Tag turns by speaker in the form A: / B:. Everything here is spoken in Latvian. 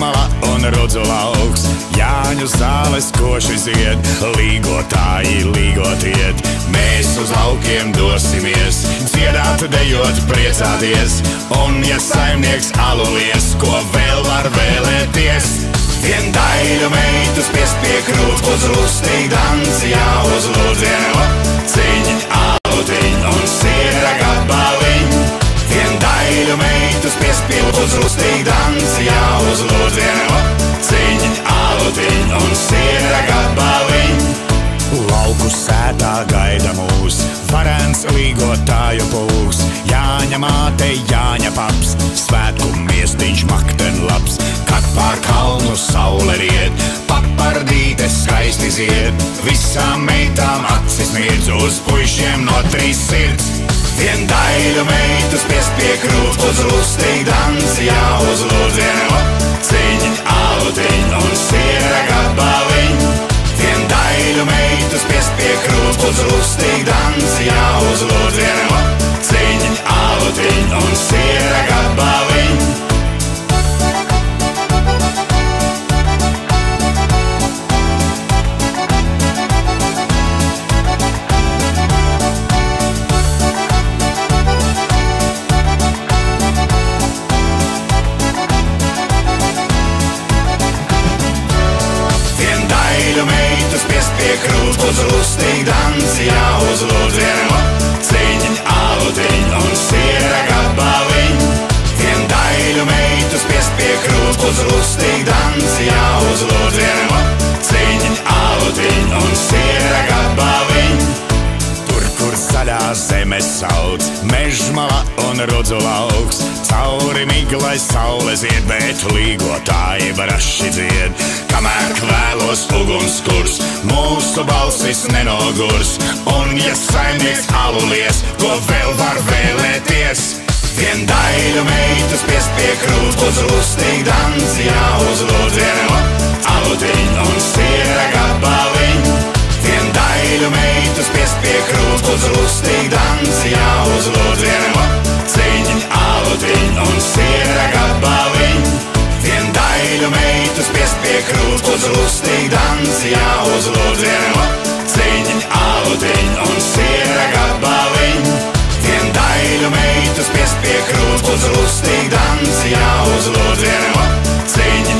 A: Mežmala un rudzu lauks, Jāņu zāles koši zied, līgotāji līgot iet. Mēs uz laukiem dosimies, dziedāt, dejot, priecāties. Un ja saimnieks alulies, ko vēl var vēlēties? Vien daļu meitu spiest pie krūt, uz lustīgu danci jāuzlūdz vienu ciņu, alutiņu un siera gabaliņu. Vien daļu meitu spiest pie uz lustīgu danci jāuzlūdz vienu ciņu, alutiņu un siera gabaliņu. Lauku sētā gaida mūs, varens līgotāju pulks, Jāņa māte, Jāņa paps, svētku miestiņš maktenlabs. Kad pār kalnu saule ried, papardīte skaisti zied, visām meitām acis mirdz, uz puišiem no 3 sirds. Vien daļu meitu spiest pie krūt, uz lustīgu danci jāuzlūdz vienu ciņu, alutiņu un siera gabaliņu. Vien daļu meitu spiest pie krūt, uz lustīgu danci jāuzlūdz vienu ciņu, alutiņu un siera gabaliņu. Krūt uz lustīgu danci jāuzlūdz vienu ciņu, alutiņu un siera gabaliņu. Vien daļu meitu spiest pie krūt, uz lustīgu danci jāuzlūdz vienu ciņu, alutiņu un siera gabaliņu. Tur, kur zaļā zeme sauc, Mežmala un rudzu lauks, cauri miglai saule zied, bet līgotāji braši dzied. Kamēr kvēlos ugunskurs, mūsu balsis nenogurs. Un ja saimnieks alulies, ko vēl var vēlēties? Vien daļu meitu spiest pie krūt, uz lustīgu danci jāuzlūdz vienu alutiņu un siera gabaliņu. Vien daļu meitu spiest pie krūt, uz lustīgu danci jāuzlūdz vienu ciņu, alutiņu un siera gabaliņu. Vien daļu meitu spiest pie krūt, uz lustīgu danci jāuzlūdz vienu ciņu, alutiņu un siera gabaliņu. Vien daļu meitu spiest pie krūt, uz lustīgu danci jāuzlūdz vienu ciņu,